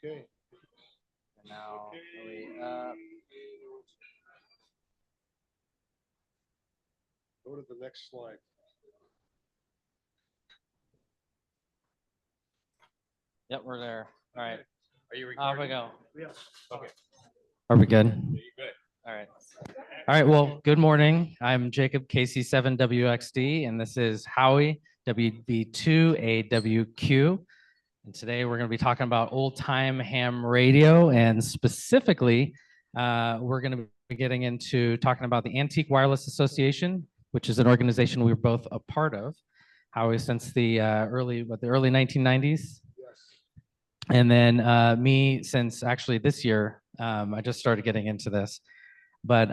Okay. And now we Go to the next slide. Yep, we're there. All right. Are you Off we recording? go. Yes. Okay. Are we good? You're good. All right. All right. Well, good morning. I'm Jacob, KC7WXD, and this is Howie, WB2AWQ. And today we're going to be talking about old time ham radio, and specifically, we're going to be getting into talking about the Antique Wireless Association, which is an organization we were both a part of. Howie since the early 1990s, Yes. and then me since actually this year. I just started getting into this, but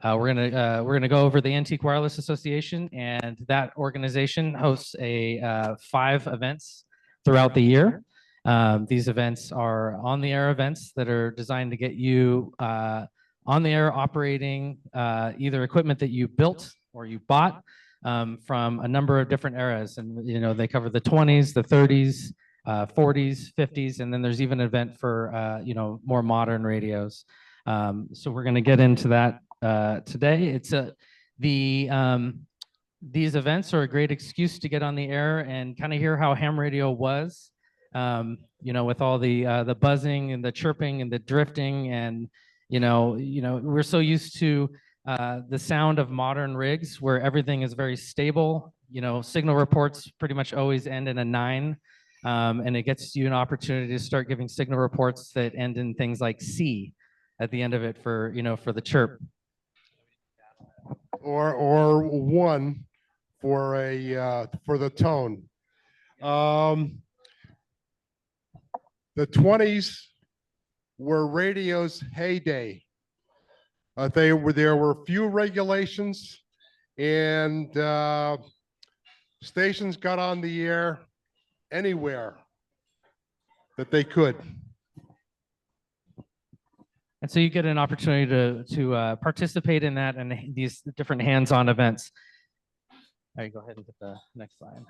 we're gonna go over the Antique Wireless Association, and that organization hosts 5 events throughout the year. These events are on-the-air events that are designed to get you on the air operating either equipment that you built or you bought from a number of different eras. And they cover the 20s, the 30s, 40s, 50s, and then there's even an event for more modern radios. So we're going to get into that today. These events are a great excuse to get on the air and kind of hear how ham radio was, with all the buzzing and the chirping and the drifting, and we're so used to the sound of modern rigs where everything is very stable. Signal reports pretty much always end in a 9, and it gets you an opportunity to start giving signal reports that end in things like C at the end of it for the chirp. Or 1 for for the tone. The 20s were radio's heyday. There were few regulations, and stations got on the air anywhere that they could. And so you get an opportunity to participate in that and these different hands-on events. All right, go ahead and get the next slide.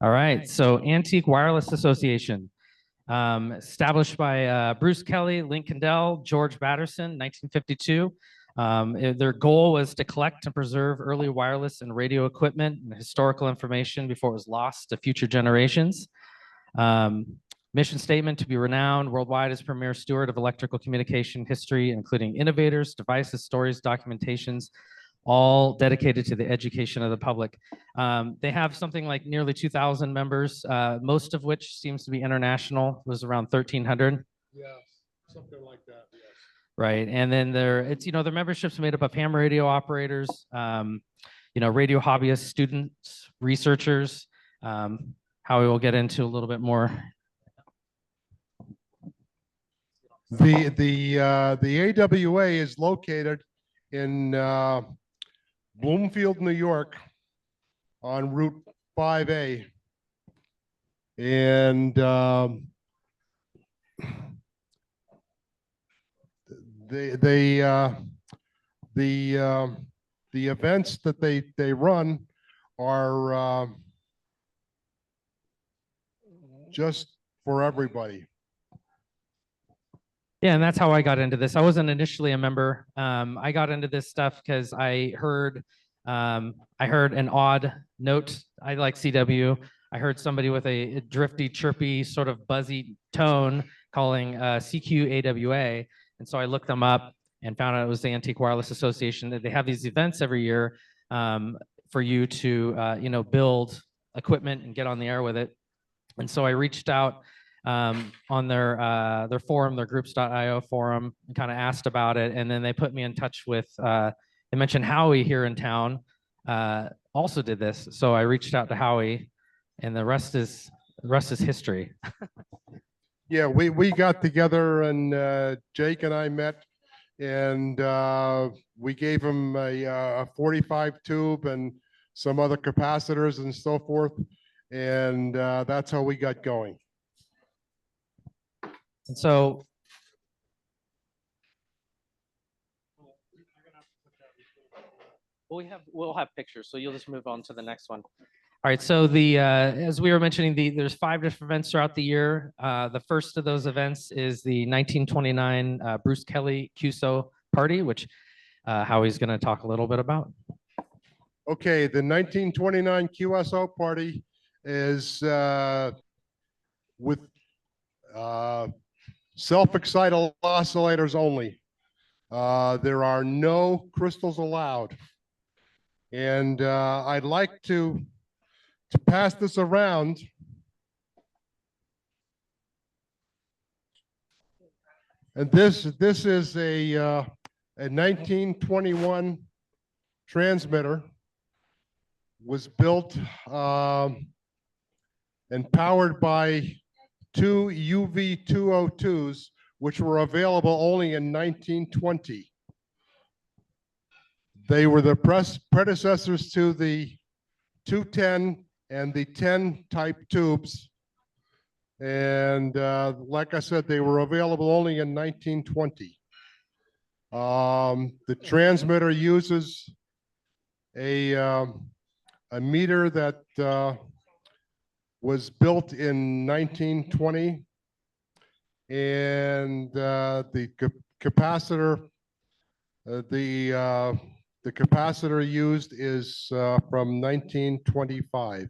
All right, so Antique Wireless Association, established by Bruce Kelly, Lincoln Dell, George Batterson, 1952. Their goal was to collect and preserve early wireless and radio equipment and historical information before it was lost to future generations. Mission statement: to be renowned worldwide as premier steward of electrical communication history, including innovators, devices, stories, documentations, all dedicated to the education of the public. They have something like nearly 2,000 members, most of which seems to be international. It was around 1,300. Yeah, something like that. Yes. Right, and then their membership's made up of ham radio operators, radio hobbyists, students, researchers. How we will get into a little bit more. The AWA is located in Bloomfield, New York, on Route 5A, and the events that they run are just for everybody. Yeah, and that's how I got into this. I wasn't initially a member. I got into this stuff because I heard an odd note. I like CW. I heard somebody with a drifty, chirpy, sort of buzzy tone calling CQAWA, and so I looked them up and found out it was the Antique Wireless Association. That they have these events every year for you to build equipment and get on the air with it. And so I reached out on their forum, their groups.io forum, and kind of asked about it. And then they put me in touch with, they mentioned Howie here in town also did this. So I reached out to Howie, and the rest is history. Yeah, we got together, and Jake and I met, and we gave him a 45 tube and some other capacitors and so forth. And that's how we got going. And so we'll have pictures, so you'll just move on to the next one. All right, so as we were mentioning, there's 5 different events throughout the year. The first of those events is the 1929 Bruce Kelly QSO party, which Howie's going to talk a little bit about. Okay, the 1929 QSO party is with self-excited oscillators only. There are no crystals allowed. And I'd like to pass this around. And this is a 1921 transmitter, was built and powered by 2 UV202s, which were available only in 1920. They were the predecessors to the 210 and the 10 type tubes. And like I said, they were available only in 1920. The transmitter uses a meter that was built in 1920, and the capacitor, the capacitor used is from 1925.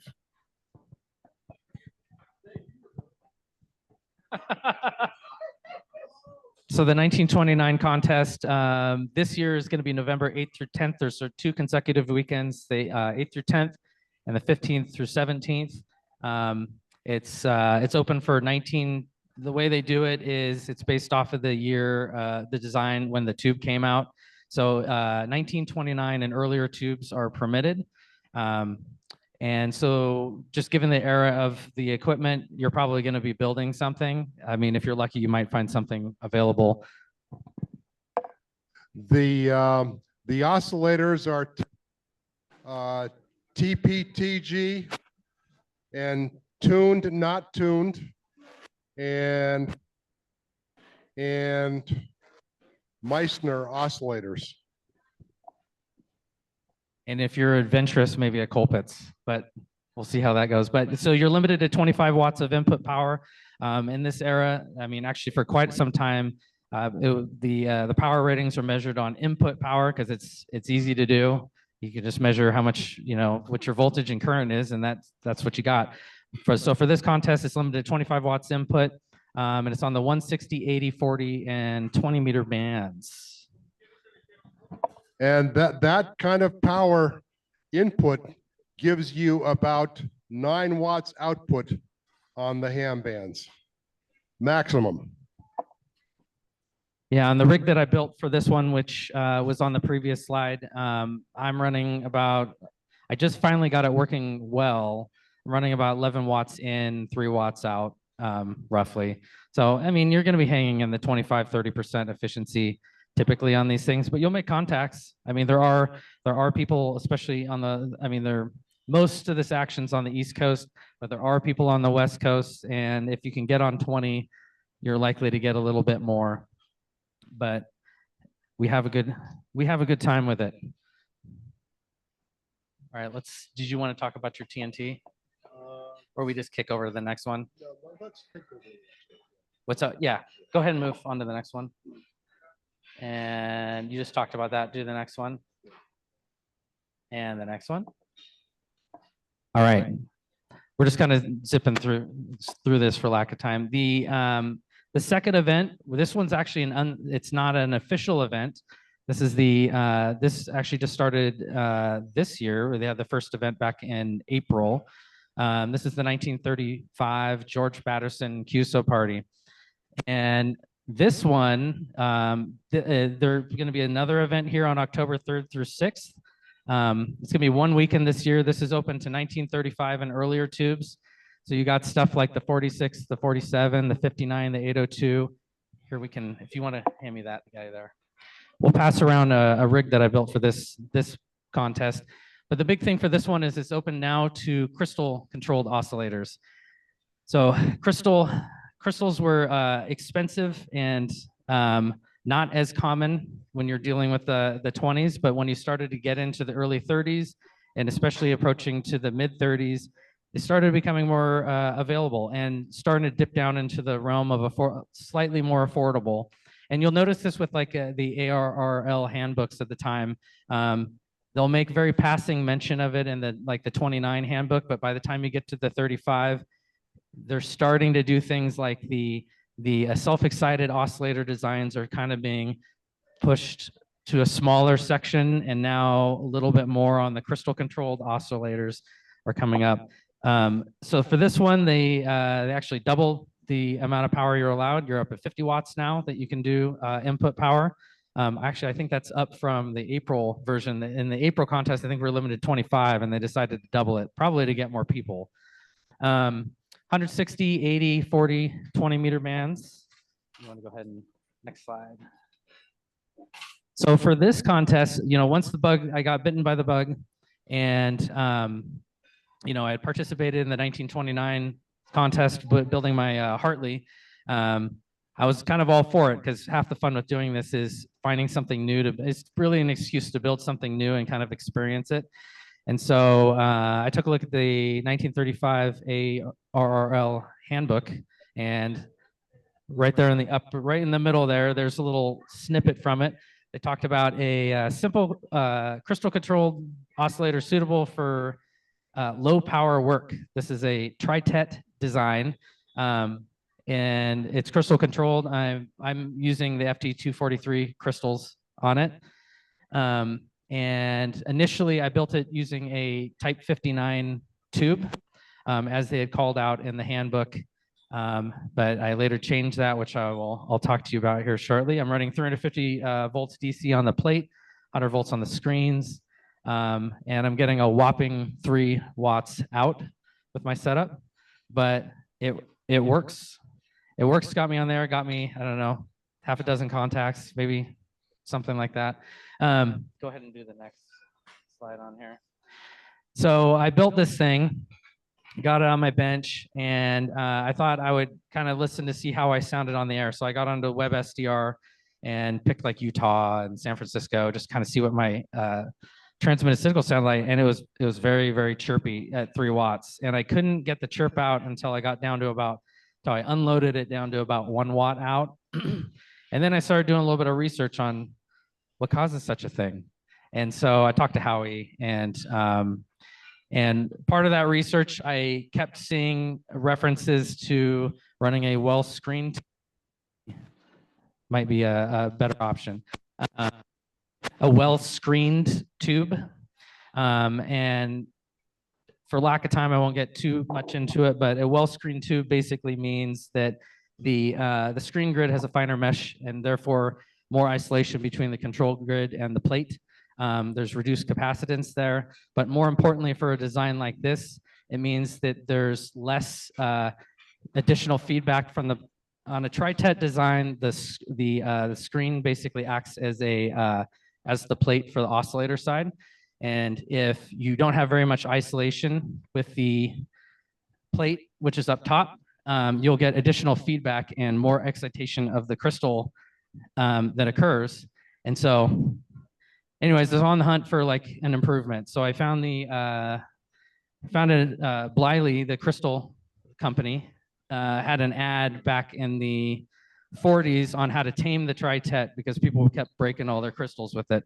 So the 1929 contest this year is going to be November 8th through 10th. There's 2 consecutive weekends, the 8th through 10th and the 15th through 17th. It's open for 19. The way they do it is it's based off of the year, the design when the tube came out. So 1929 and earlier tubes are permitted. And so just given the era of the equipment, you're probably going to be building something. I mean, if you're lucky, you might find something available. The oscillators are TPTG and tuned, not tuned, and Meissner oscillators. And if you're adventurous, maybe a Colpitts, but we'll see how that goes. But so you're limited to 25 watts of input power. In this era, I mean, actually for quite some time, the power ratings are measured on input power because it's easy to do. You can just measure how much, what your voltage and current is, and that's what you got. So for this contest, it's limited to 25 watts input, and it's on the 160, 80, 40, and 20 meter bands. And that kind of power input gives you about 9 watts output on the ham bands, maximum. Yeah, on the rig that I built for this one, which was on the previous slide, I'm running about, I just finally got it working well. I'm running about 11 watts in, 3 watts out, roughly. So, I mean, you're going to be hanging in the 25, 30% efficiency typically on these things, but you'll make contacts. I mean, there are people, especially on most of this action's on the East Coast, but there are people on the West Coast, and if you can get on 20, you're likely to get a little bit more. But we have a good time with it. All right, did you want to talk about your TNT? Or we just kick over to the next one? What's up? Yeah, go ahead and move on to the next one. And you just talked about that. Do the next one. And the next one. All right. We're just kind of zipping through this for lack of time. The second event, this one's actually it's not an official event. This is this actually just started this year. They had the first event back in April. This is the 1935 George Patterson QSO party. And this one, there's going to be another event here on October 3rd through 6th. It's going to be one weekend this year. This is open to 1935 and earlier tubes. So you got stuff like the 46, the 47, the 59, the 802. Here we can, if you want to hand me that guy there. We'll pass around a rig that I built for this contest. But the big thing for this one is it's open now to crystal controlled oscillators. So crystals were expensive and not as common when you're dealing with the 20s, but when you started to get into the early 30s and especially approaching to the mid 30s, they started becoming more available and starting to dip down into the realm of slightly more affordable. And you'll notice this with like the ARRL handbooks at the time. They'll make very passing mention of it in the 29 handbook, but by the time you get to the 35, they're starting to do things like the self-excited oscillator designs are kind of being pushed to a smaller section, and now a little bit more on the crystal controlled oscillators are coming up. So for this one, they actually double the amount of power you're allowed. You're up at 50 watts now that you can do input power. Actually, I think that's up from the April version. In the April contest, I think we're limited 25, and they decided to double it, probably to get more people. 160, 80, 40, 20 meter bands. You want to go ahead and next slide. So for this contest, once I got bitten by the bug, and I had participated in the 1929 contest, building my Hartley. I was kind of all for it because half the fun with doing this is finding something new. It's really an excuse to build something new and kind of experience it. And so I took a look at the 1935 ARRL handbook, and right there in right in the middle there's a little snippet from it. They talked about a simple crystal controlled oscillator suitable for low power work. This is a tritet design, and it's crystal controlled. I'm using the FT243 crystals on it. And initially I built it using a type 59 tube, as they had called out in the handbook. But I later changed that, which I'll talk to you about here shortly. I'm running 350 volts DC on the plate, 100 volts on the screens, and I'm getting a whopping 3 watts out with my setup. But it works. It works. Got me on there. Got me, I don't know, half a dozen contacts, maybe something like that. Go ahead and do the next slide on here. So I built this thing, got it on my bench, and I thought I would kind of listen to see how I sounded on the air. So I got onto WebSDR and picked like Utah and San Francisco, just kind of see what my transmitted signal sounded like. And it was very, very chirpy at 3 watts. And I couldn't get the chirp out until I got down to until I unloaded it down to about 1 watt out. And then I started doing a little bit of research on what causes such a thing. And so I talked to Howie, and part of that research, I kept seeing references to running a well-screened, might be a better option, a well-screened tube. And for lack of time, I won't get too much into it, but a well-screened tube basically means that the screen grid has a finer mesh, and therefore more isolation between the control grid and the plate. There's reduced capacitance there, but more importantly for a design like this, it means that there's less additional feedback from on a tritet design. The screen basically acts as the plate for the oscillator side. And if you don't have very much isolation with the plate, which is up top, you'll get additional feedback and more excitation of the crystal that occurs. And so anyways, I was on the hunt for like an improvement. So I found Bliley, the crystal company, had an ad back in the 40s on how to tame the tritet because people kept breaking all their crystals with it.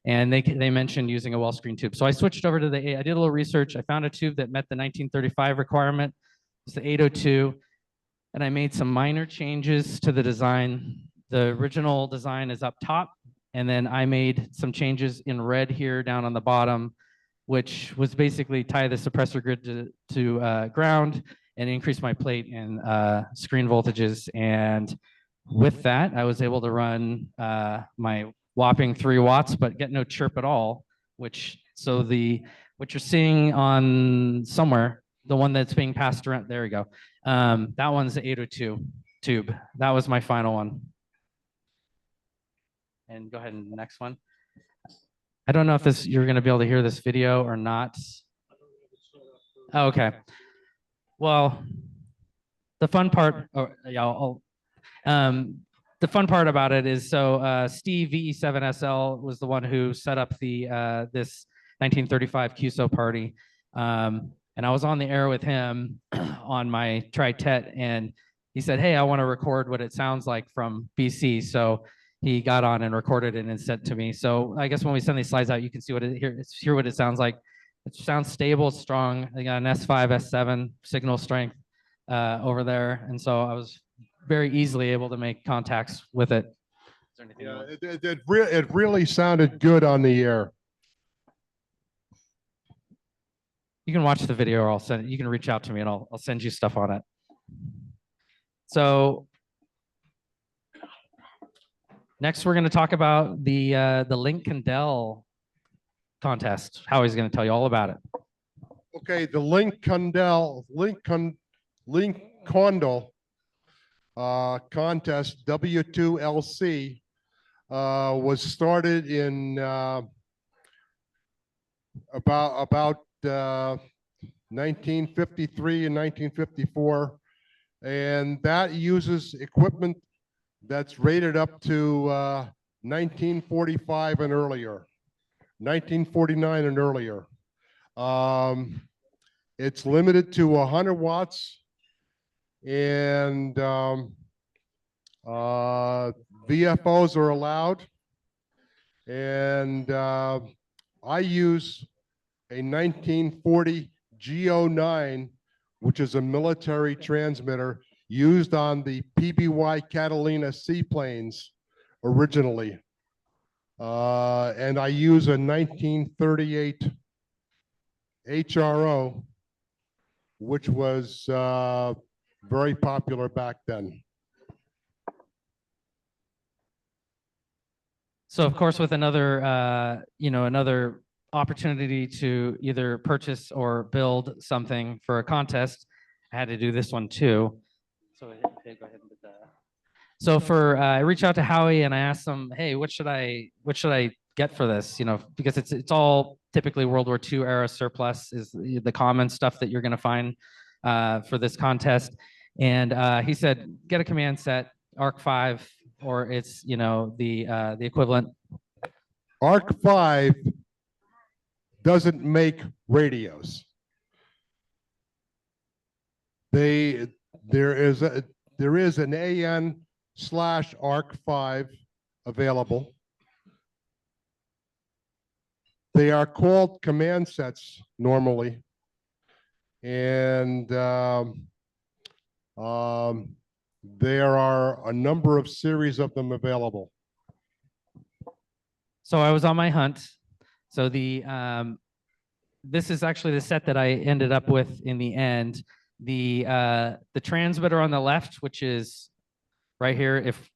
And they mentioned using a well-screened tube. So I switched over to I did a little research. I found a tube that met the 1935 requirement. It's the 802. And I made some minor changes to the design. The original design is up top. And then I made some changes in red here down on the bottom, which was basically tie the suppressor grid to ground and increase my plate and screen voltages. And with that, I was able to run my whopping 3 watts, but get no chirp at all, what you're seeing on somewhere, the one that's being passed around, there we go. That one's the 802 tube. That was my final one. And go ahead and the next one. I don't know if you're going to be able to hear this video or not. Oh, okay. Well, the fun part, the fun part about it is, so Steve VE7SL was the one who set up this 1935 QSO party. And I was on the air with him on my tri-tet, and he said, "Hey, I want to record what it sounds like from BC." So he got on and recorded it and sent it to me. So I guess when we send these slides out, you can see hear what it sounds like. It sounds stable, strong. I got an S5, S7 signal strength over there, and so I was very easily able to make contacts with it. Is there anything It really sounded good on the air. You can watch the video, or I'll send. You can reach out to me, and I'll send you stuff on it. So next, we're going to talk about the Link Condell contest. Howie's going to tell you all about it. Okay, the Link Condell contest, W2LC, was started in about 1953 and 1954, and that uses equipment that's rated up to 1945 and earlier, 1949 and earlier. It's limited to 100 watts, and VFOs are allowed, and I use a 1940 G09, which is a military transmitter used on the PBY Catalina seaplanes originally. And I use a 1938 HRO, which was very popular back then. So of course, with another, another opportunity to either purchase or build something for a contest, I had to do this one too. So okay, go ahead and do that. So I reached out to Howie and I asked him, "Hey, what should I get for this?" Because it's all typically World War II era surplus is the common stuff that you're going to find for this contest. And he said, "Get a command set, Arc 5, or it's the equivalent." Arc 5 doesn't make radios. There is an AN/Arc 5 available. They are called command sets normally, and there are a number of series of them available. So I was on my hunt. So this is actually the set that I ended up with in the end. The transmitter on the left, which is right here. If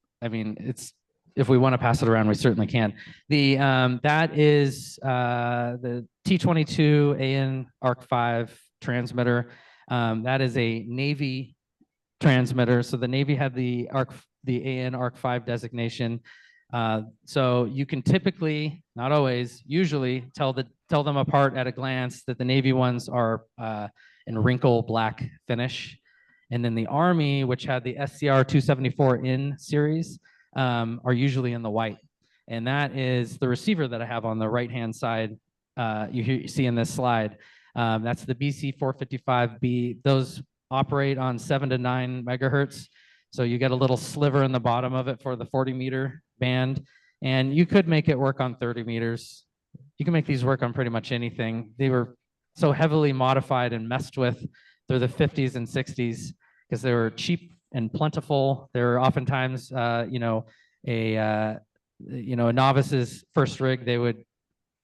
we want to pass it around, we certainly can. That is the T22 AN Arc 5 transmitter. That is a Navy transmitter. So the Navy had the AN Arc 5 designation. So you can typically, not always, usually tell them apart at a glance that the Navy ones are in wrinkle black finish. And then the Army, which had the SCR 274N series, are usually in the white. And that is the receiver that I have on the right-hand side you see in this slide. That's the BC 455B. Those operate on 7 to 9 megahertz. So you get a little sliver in the bottom of it for the 40-meter band. And you could make it work on 30 meters. You can make these work on pretty much anything. They were so heavily modified and messed with through the 50s and 60s because they were cheap and plentiful. They were oftentimes, a novice's first rig. They would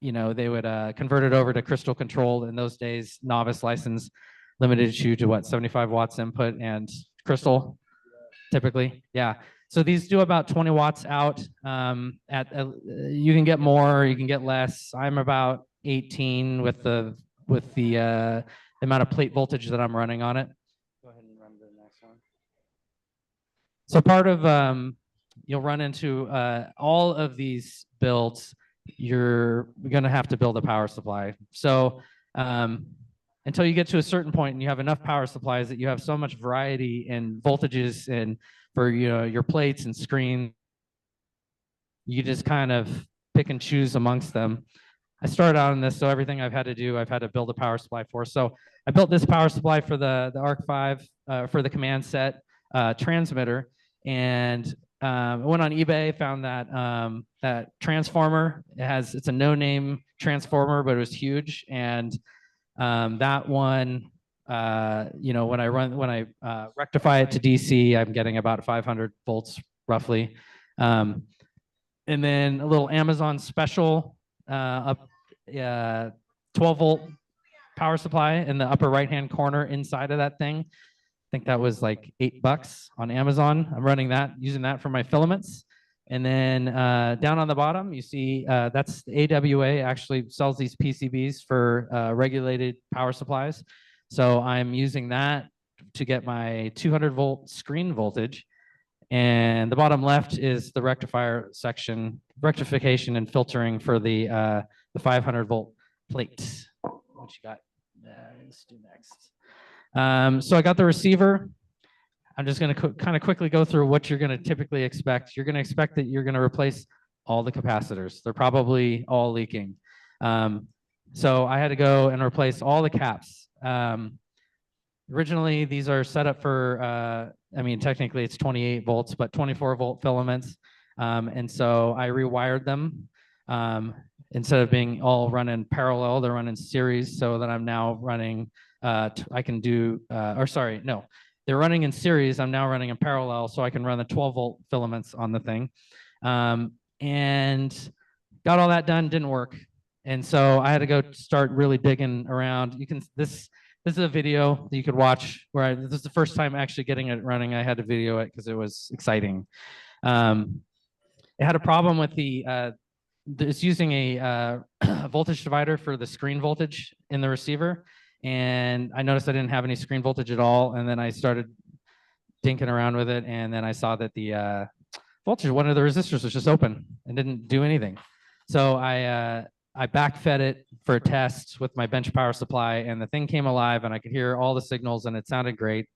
convert it over to crystal control. In those days, novice license limited you to what, 75 watts input and crystal, typically. Yeah. So these do about 20 watts out. You can get more, you can get less. I'm about 18 with the amount of plate voltage that I'm running on it. Go ahead and run the next one. So part of you'll run into all of these builds. You're going to have to build a power supply. So until you get to a certain point and you have enough power supplies that you have so much variety in voltages and for your plates and screen, you just kind of pick and choose amongst them. I started out on this, so everything I've had to do, I've had to build a power supply for. So I built this power supply for the ARC 5 for the command set transmitter, and I went on eBay, found that that transformer. It's a no-name transformer, but it was huge, and that one, when I rectify it to DC, I'm getting about 500 volts roughly. And then a little Amazon special, up 12-volt power supply in the upper right-hand corner inside of that thing. I think that was like $8 on Amazon. I'm running that, using that for my filaments. And then down on the bottom, you see that's the AWA actually sells these PCBs for regulated power supplies. So I'm using that to get my 200-volt screen voltage. And the bottom left is the rectifier section, rectification and filtering for the 500-volt plate. What you got? Let's do next. So I got the receiver. I'm just going to kind of quickly go through what you're going to typically expect. You're going to expect that you're going to replace all the capacitors. They're probably all leaking. So I had to go and replace all the caps. Originally, these are set up for, technically it's 28 volts, but 24-volt filaments. And so I rewired them. Instead of being all run in parallel, they're run in series, so that I'm now running, they're running in series. I'm now running in parallel, so I can run the 12-volt filaments on the thing. And got all that done, didn't work. And so I had to go start really digging around. This is a video that you could watch where this is the first time actually getting it running. I had to video it because it was exciting. It had a problem with it's using a voltage divider for the screen voltage in the receiver. And I noticed I didn't have any screen voltage at all. And then I started dinking around with it. And then I saw that the voltage, one of the resistors was just open and didn't do anything. So I backfed it for a test with my bench power supply, and the thing came alive and I could hear all the signals and it sounded great.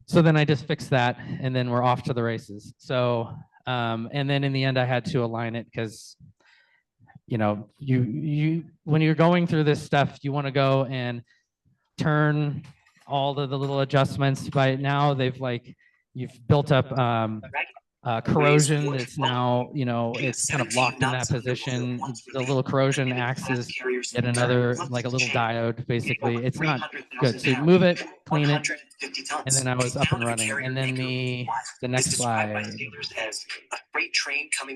So then I just fixed that, and then we're off to the races. So, and then in the end I had to align it because, when you're going through this stuff, you want to go and turn all the little adjustments. By now you've built up corrosion. It's now, it's kind of locked in that position. The little corrosion acts as yet another, like a little diode, basically. It's not good. So move it, clean it, and then I was up and running. And then the next slide.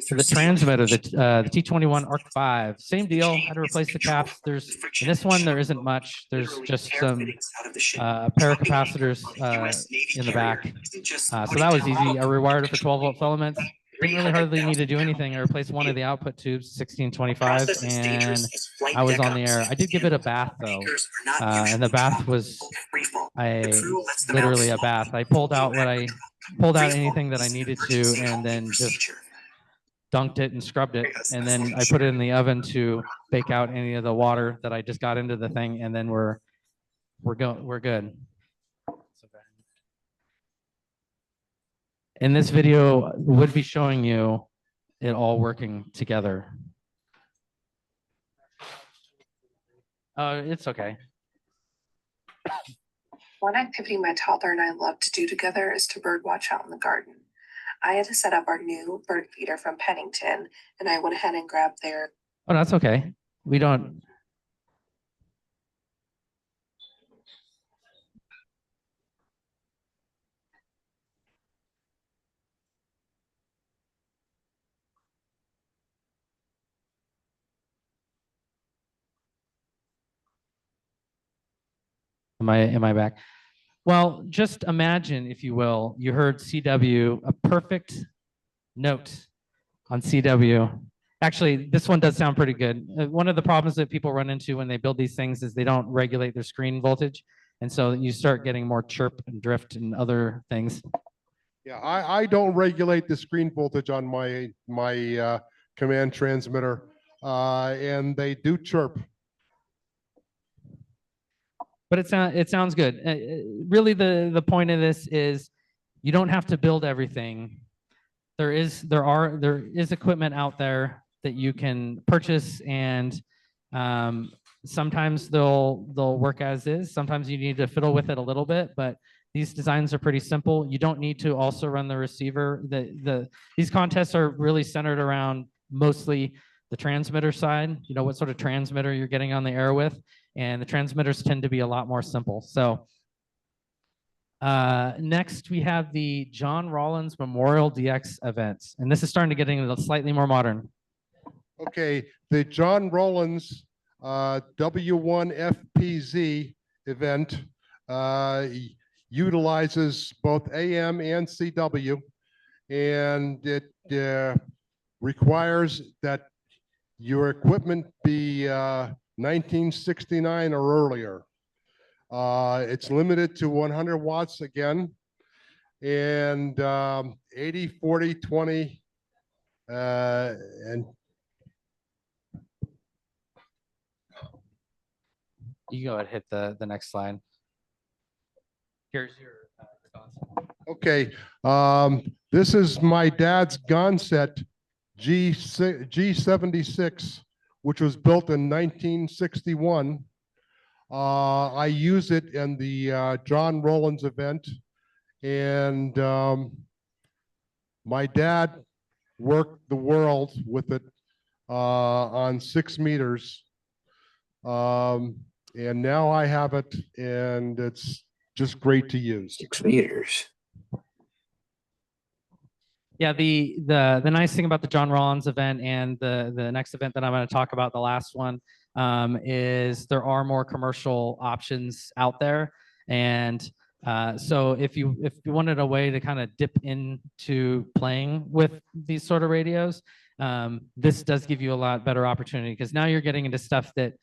For the transmitter, the T21 ARC 5, same deal. Had to replace the caps. In this one, there isn't much. There's just some pair of capacitors in the back. So that was easy. I rewired it for 12-volt filaments. Didn't really hardly need to do anything. I replaced one of the output tubes, 1625, and I was on the air. I did give it a bath though, and the bath was literally a bath. I pulled out anything that I needed to, and then just dunked it and scrubbed it, and then I put it in the oven to bake out any of the water that I just got into the thing, and then we're good. In this video, would be showing you it all working together. It's okay. One activity my toddler and I love to do together is to bird watch out in the garden. I had to set up our new bird feeder from Pennington, and I went ahead and grabbed their... Oh, that's okay. We don't... Am I back? Well, just imagine, if you will, you heard CW, a perfect note on CW. Actually, this one does sound pretty good. One of the problems that people run into when they build these things is they don't regulate their screen voltage. And so you start getting more chirp and drift and other things. Yeah, I don't regulate the screen voltage on my command transmitter, and they do chirp. But it sounds good. Really, the point of this is you don't have to build everything. There is equipment out there that you can purchase, and sometimes they'll work as is. Sometimes you need to fiddle with it a little bit, but these designs are pretty simple. You don't need to also run the receiver. These contests are really centered around mostly the transmitter side, you know, what sort of transmitter you're getting on the air with, and the transmitters tend to be a lot more simple. So next we have the John Rollins Memorial DX events, and this is starting to get into slightly more modern. Okay, the John Rollins W1FPZ event utilizes both AM and CW, and it requires that your equipment be 1969 or earlier. It's limited to 100 watts again, and 80, 40, 20, and You go ahead, hit the next slide. Here's your response. okay. This is my dad's gun set G76, which was built in 1961. I use it in the John Rollins event, and my dad worked the world with it on 6 meters. And now I have it, and it's just great to use. 6 meters. Yeah, the nice thing about the John Rollins event and the next event that I'm going to talk about, the last one, is there are more commercial options out there. And so if you wanted a way to kind of dip into playing with these sort of radios, this does give you a lot better opportunity, because now you're getting into stuff that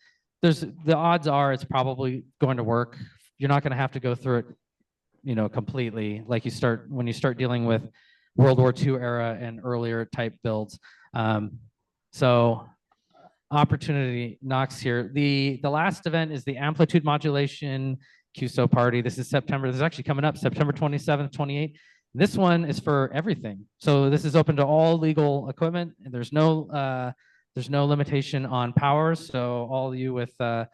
the odds are it's probably going to work. You're not going to have to go through it, you know, completely like when you start dealing with World War II era and earlier type builds. So opportunity knocks here. The last event is the amplitude modulation QSO party. This is September. This is actually coming up September 27th, 28th. This one is for everything. So this is open to all legal equipment, and there's no limitation on power. So all you with the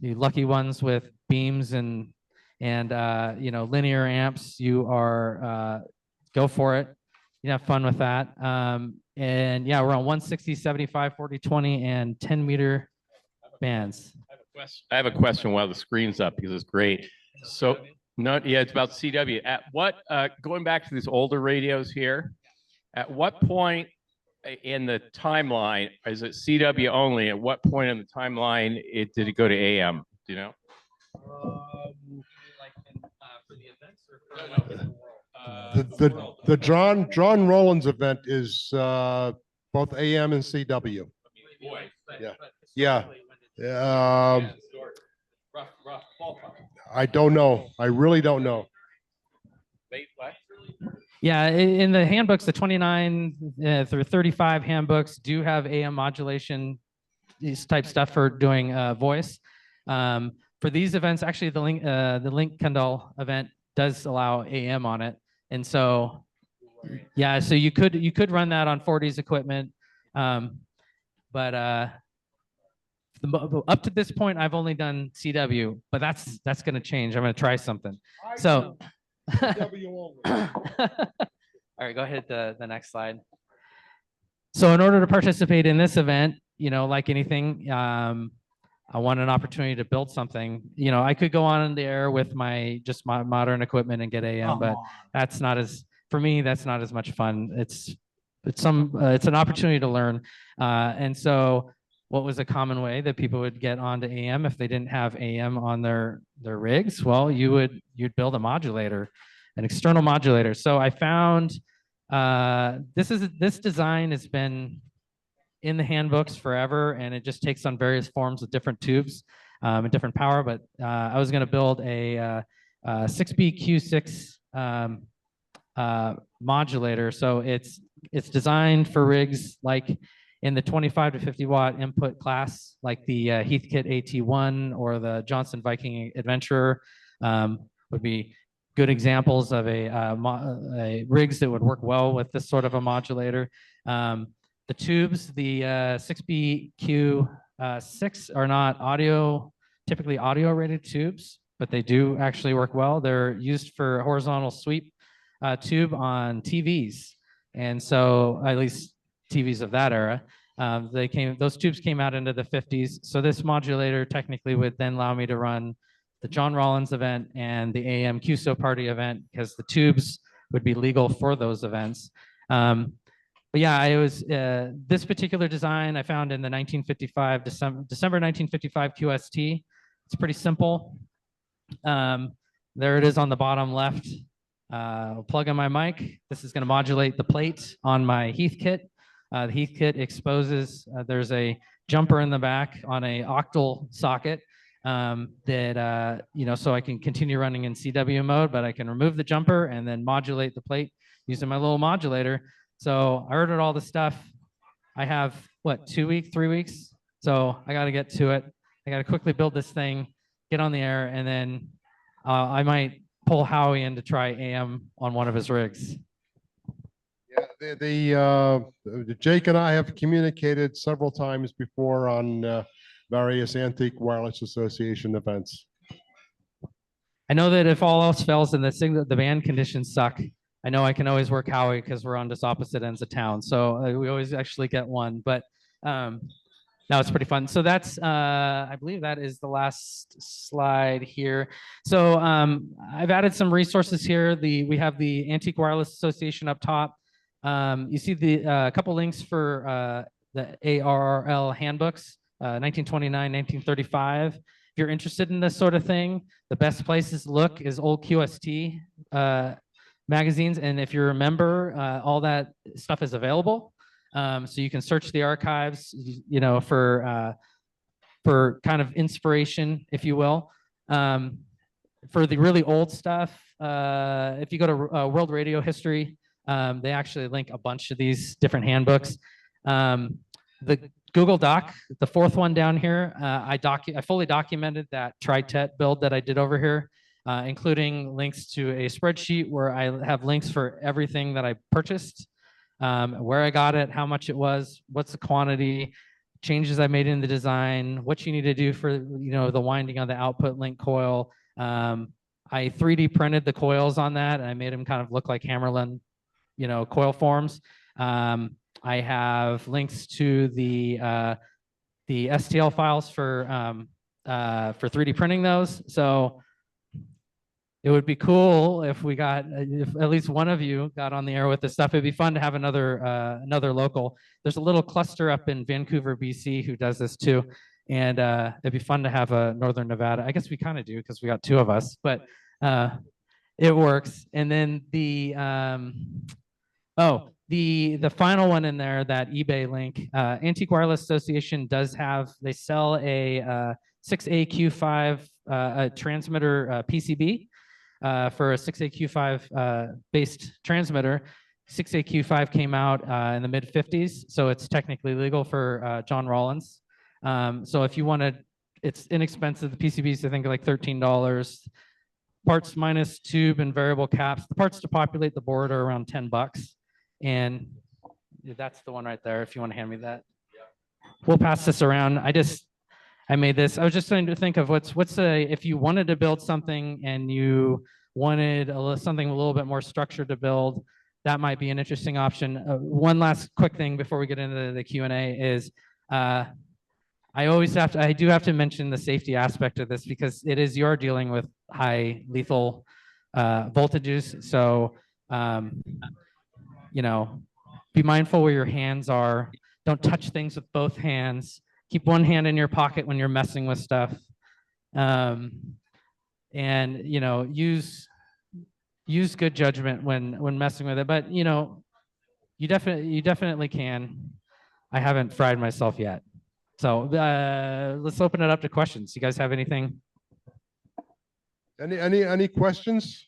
lucky ones with beams and you know, linear amps, you are go for it. You have fun with that. And yeah, we're on 160, 75, 40, 20, and 10 meter bands. I have a question while the screen's up, because it's great. So, yeah, it's about CW. At what, going back to these older radios here, at what point in the timeline is it CW only? At what point in the timeline did it go to AM? Do you know? Like for the events or for The John Rollins event is both AM and CW. Yeah. I don't know. I really don't know. Yeah, in the handbooks, the 29 through 35 handbooks do have AM modulation, these type stuff for doing voice. For these events, actually, the Link Kendall event does allow AM on it, and so yeah, so you could run that on 40s equipment, but up to this point, I've only done CW, but that's going to change. I'm going to try something. So. All right, go ahead to the next slide. So in order to participate in this event, you know, like anything, I want an opportunity to build something. You know, I could go on in the air with my modern equipment and get AM, but that's not as, for me, that's not as much fun. It's an opportunity to learn. And so what was a common way that people would get onto AM if they didn't have AM on their rigs? Well, you'd build a modulator, an external modulator. So I found this design has been in the handbooks forever, and it just takes on various forms with different tubes and different power. But I was going to build a 6BQ6 modulator. So it's designed for rigs like in the 25 to 50 watt input class, like the Heathkit AT1 or the Johnson Viking Adventurer, would be good examples of a rigs that would work well with this sort of a modulator. The tubes, the 6BQ6 are not typically audio rated tubes, but they do actually work well. They're used for horizontal sweep tube on TVs. And so at least TVs of that era, those tubes came out into the 50s. So this modulator technically would then allow me to run the John Rollins event and the AM QSO party event, because the tubes would be legal for those events. But yeah, it was this particular design I found in the 1955 December 1955 QST. It's pretty simple. There it is on the bottom left. I'll plug in my mic. This is going to modulate the plate on my Heath kit. The Heath kit exposes, there's a jumper in the back on a octal socket that, so I can continue running in CW mode, but I can remove the jumper and then modulate the plate using my little modulator. So I ordered all the stuff. I have, 2 weeks, 3 weeks? So I got to get to it. I got to quickly build this thing, get on the air, and then I might pull Howie in to try AM on one of his rigs. Yeah, Jake and I have communicated several times before on various Antique Wireless Association events. I know that if all else fails and the band conditions suck, I know I can always work Howie because we're on just opposite ends of town. So we always actually get one, but no, it's pretty fun. So that's, I believe that is the last slide here. So I've added some resources here. We have the Antique Wireless Association up top. You see a couple links for the ARRL handbooks, 1929, 1935. If you're interested in this sort of thing, the best places to look is old QST magazines. And if you're a member, all that stuff is available. So you can search the archives, for kind of inspiration, if you will. For the really old stuff, if you go to World Radio History, they actually link a bunch of these different handbooks. The Google Doc, the fourth one down here, I fully documented that tri-tet build that I did over here, including links to a spreadsheet where I have links for everything that I purchased, where I got it, how much it was, what's the quantity, changes I made in the design, what you need to do for the winding on the output link coil. I 3D printed the coils on that, and I made them kind of look like Hammerlin, coil forms. I have links to the STL files for 3D printing those. So it would be cool if if at least one of you got on the air with this stuff. It'd be fun to have another local. There's a little cluster up in Vancouver, BC, who does this too, and it'd be fun to have a Northern Nevada. I guess we kind of do because we got two of us, but it works. And then the final one in there, that eBay link, Antique Wireless Association does have. They sell a 6AQ5 a transmitter PCB. For a 6AQ5 based transmitter. 6AQ5 came out in the mid 50s, so it's technically legal for John Rollins. So if you wanted, it's inexpensive. The PCBs, I think, are like $13. Parts minus tube and variable caps. The parts to populate the board are around $10. And that's the one right there, if you want to hand me that. We'll pass this around. I made this. I was just trying to think of if you wanted to build something and you wanted something a little bit more structured to build, that might be an interesting option. One last quick thing before we get into the Q&A is I do have to mention the safety aspect of this, because you're dealing with high lethal voltages. So, be mindful where your hands are. Don't touch things with both hands. Keep one hand in your pocket when you're messing with stuff, and use good judgment when messing with it. But you definitely can. I haven't fried myself yet, so let's open it up to questions. You guys have anything? Any questions?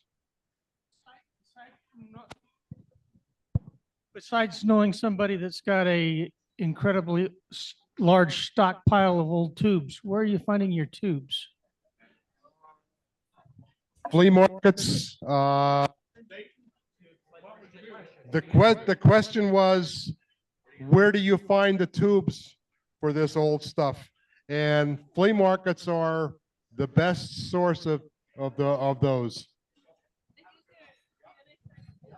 Besides knowing somebody that's got a incredibly large stockpile of old tubes, where are you finding your tubes? Flea markets. The question was, where do you find the tubes for this old stuff? And flea markets are the best source of those.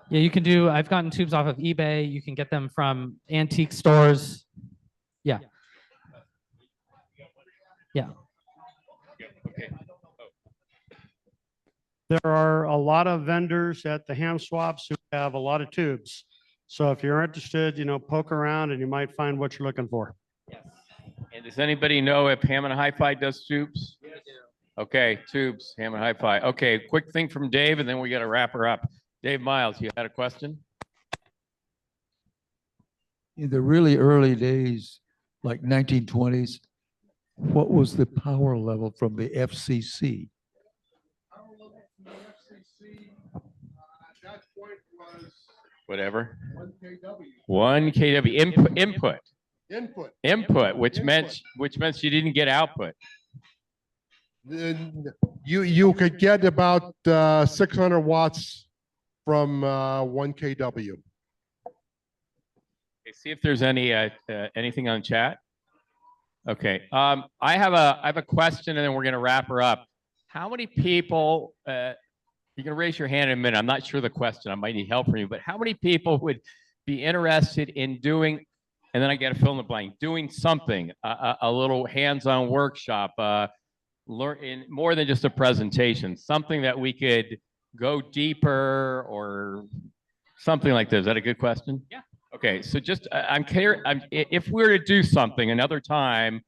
Yeah, you can do, I've gotten tubes off of eBay. You can get them from antique stores. Yeah. Yeah. Okay. There are a lot of vendors at the ham swaps who have a lot of tubes. So if you're interested, poke around and you might find what you're looking for. And does anybody know if Hammond Hi-Fi does tubes? Okay, tubes, Hammond Hi-Fi. Okay, quick thing from Dave, and then we got to wrap her up. Dave Miles, you had a question? In the really early days, like 1920s, what was the power level from the FCC? Whatever. 1 kW. 1 kW input, Input. which meant you didn't get output. Then you could get about 600 watts from 1 kW. Okay, see if there's any anything on chat. Okay, I have a question, and then we're going to wrap her up. How many people? You can raise your hand in a minute. I'm not sure the question. I might need help from you, but how many people would be interested in doing? And then I got to fill in the blank. Doing something, a little hands-on workshop, learn in more than just a presentation. Something that we could go deeper or something like this. Is that a good question? Yeah. Okay, so just if we were to do something another time,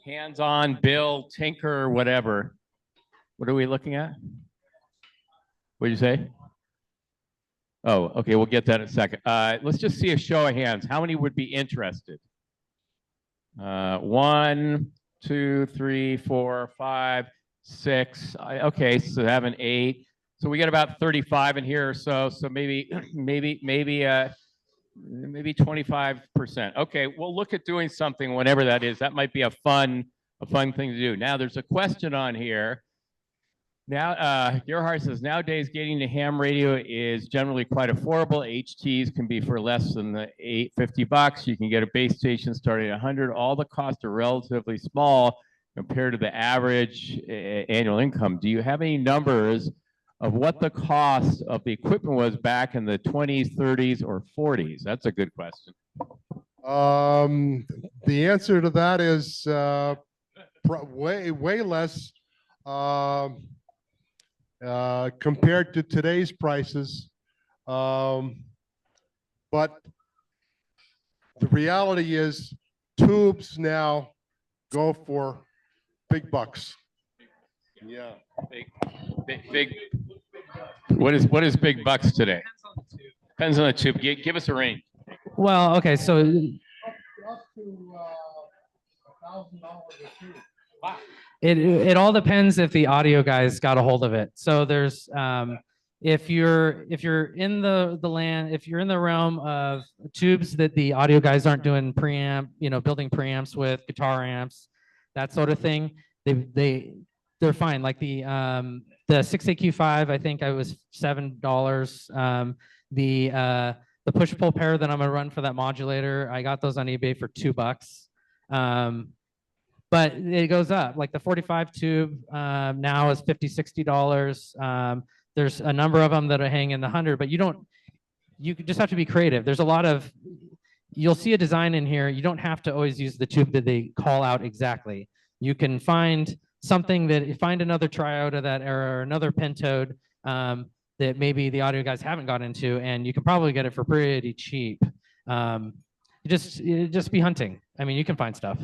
hands-on, build, tinker, whatever. What are we looking at? What did you say? Oh, okay, we'll get that in a second. Let's just see a show of hands. How many would be interested? 1, 2, 3, 4, 5, 6. Okay, so 7, 8. So we got about 35 in here or so. So maybe 25%. Okay, we'll look at doing something whenever that is. That might be a fun thing to do. Now there's a question on here. Now, Gerhard says, nowadays getting to ham radio is generally quite affordable. HTs can be for less than the $50. You can get a base station starting at 100. All the costs are relatively small compared to the average annual income. Do you have any numbers of what the cost of the equipment was back in the 20s, 30s, or 40s? That's a good question. The answer to that is way less compared to today's prices. But the reality is tubes now go for big bucks. Yeah. Big. What is big bucks today? Depends on the tube. Give us a range. Well, okay, so Up to $1,000 a tube. Wow. it all depends if the audio guys got a hold of it. So there's if you're in the land, if you're in the realm of tubes that the audio guys aren't doing preamp, building preamps with guitar amps, that sort of thing, they're fine. Like the 6AQ5, I think I was $7. The push pull pair that I'm gonna run for that modulator, I got those on eBay for $2. But it goes up. Like the 45 tube now is $50–$60. There's a number of them that are hanging in the 100, but you just have to be creative. There's a lot of, you'll see a design in here. You don't have to always use the tube that they call out exactly. You can find something find another triode of that era or another pentode that maybe the audio guys haven't got into, and you can probably get it for pretty cheap. Just be hunting. I mean, you can find stuff.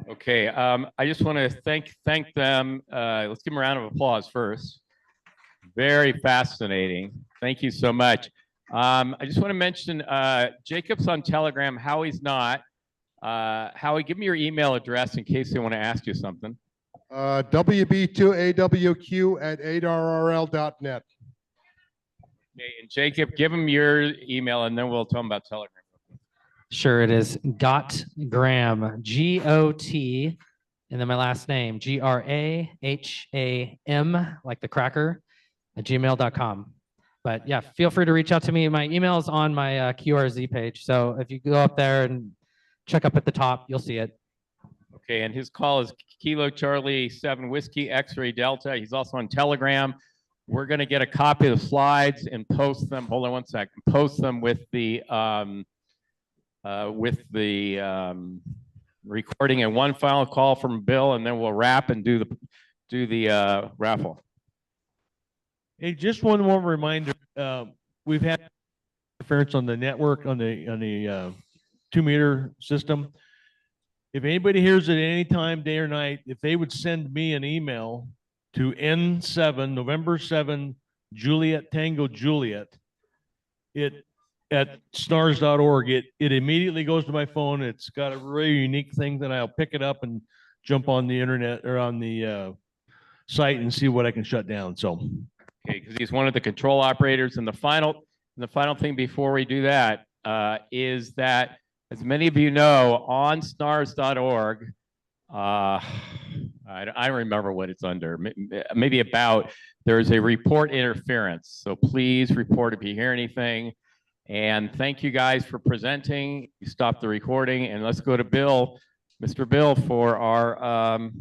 Okay, I just want to thank them. Let's give them a round of applause first. Very fascinating. Thank you so much. I just want to mention Jacob's on Telegram. Howie's not. Howie, give me your email address in case they want to ask you something. WB2AWQ@8rrl.net. Okay, and Jacob, give them your email, and then we'll tell them about Telegram. Sure, it is Gotgram, G-O-T, and then my last name, Graham, like the cracker, @gmail.com. But yeah, feel free to reach out to me. My email is on my QRZ page. So if you go up there and check up at the top, you'll see it. Okay, and his call is Kilo Charlie 7 Whiskey X-Ray Delta. He's also on Telegram. We're going to get a copy of the slides and post them. Hold on one second. Post them with the recording and one final call from Bill, and then we'll wrap and do the raffle. Hey, just one more reminder, we've had interference on the network, on the 2-meter system. If anybody hears it any time, day or night, if they would send me an email to N7, November 7, Juliet Tango Juliet, at snars.org, it immediately goes to my phone. It's got a really unique thing that I'll pick it up and jump on the internet or on the site and see what I can shut down. So. Okay, because he's one of the control operators. And the final thing before we do that is that, as many of you know, on snars.org, I don't remember what it's under, maybe about, there's a report interference. So please report if you hear anything. And thank you guys for presenting. You stop the recording, and let's go to Bill, Mr. Bill, for our